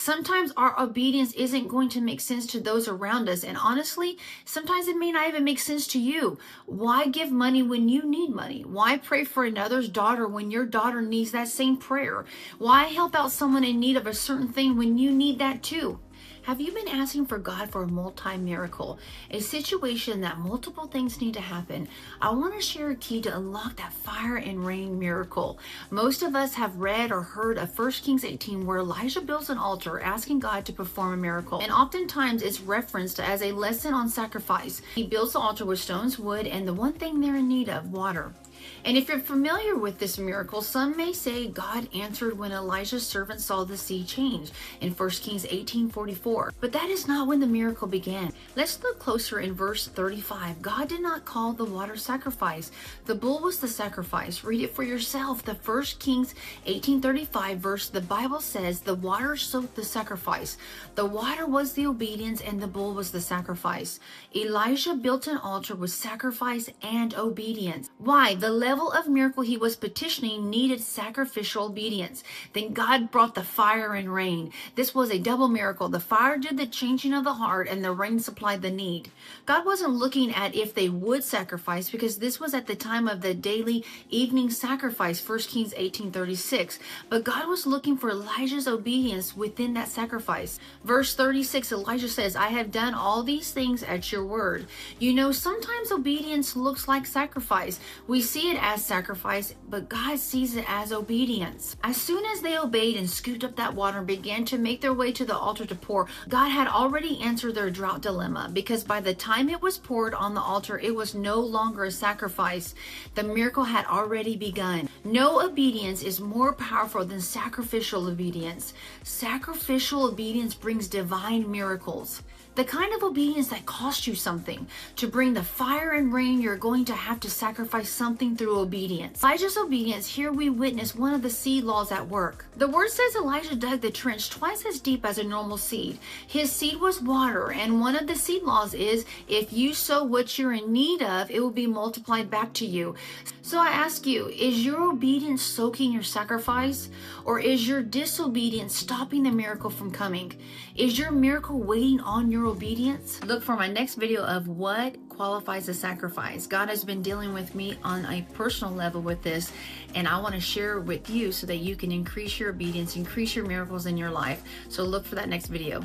Sometimes our obedience isn't going to make sense to those around us. And honestly, sometimes it may not even make sense to you. Why give money when you need money? Why pray for another's daughter when your daughter needs that same prayer? Why help out someone in need of a certain thing when you need that too? Have you been asking for God for a multi-miracle, a situation that multiple things need to happen? I want to share a key to unlock that fire and rain miracle. Most of us have read or heard of 1 Kings 18 where Elijah builds an altar asking God to perform a miracle. And oftentimes it's referenced as a lesson on sacrifice. He builds the altar with stones, wood, and the one thing they're in need of, water. And if you're familiar with this miracle, some may say God answered when Elijah's servant saw the sea change in 1 Kings 18:44. But that is not when the miracle began. Let's look closer in verse 35. God did not call the water sacrifice. The bull was the sacrifice. Read it for yourself. The 1 Kings 18:35 verse, the Bible says, the water soaked the sacrifice. The water was the obedience and the bull was the sacrifice. Elijah built an altar with sacrifice and obedience. Why? The level of miracle he was petitioning needed sacrificial obedience. Then God brought the fire and rain. This was a double miracle. The fire did the changing of the heart and the rain supplied the need. God wasn't looking at if they would sacrifice because this was at the time of the daily evening sacrifice, 1 Kings 18:36. But God was looking for Elijah's obedience within that sacrifice. Verse 36, Elijah says, I have done all these things at your word. You know, sometimes obedience looks like sacrifice. We see it as sacrifice, but God sees it as obedience. As soon as they obeyed and scooped up that water and began to make their way to the altar to pour, God had already answered their drought dilemma, because by the time it was poured on the altar, it was no longer a sacrifice. The miracle had already begun. No obedience is more powerful than sacrificial obedience. Sacrificial obedience brings divine miracles. The kind of obedience that costs you something. To bring the fire and rain, you're going to have to sacrifice something through obedience. Elijah's obedience, here we witness one of the seed laws at work. The word says Elijah dug the trench twice as deep as a normal seed. His seed was water, and one of the seed laws is if you sow what you're in need of, it will be multiplied back to you. So I ask you, is your obedience soaking your sacrifice, or is your disobedience stopping the miracle from coming? Is your miracle waiting on your obedience? Look for my next video of what qualifies a sacrifice. God has been dealing with me on a personal level with this, and I want to share it with you so that you can increase your obedience, increase your miracles in your life. So look for that next video.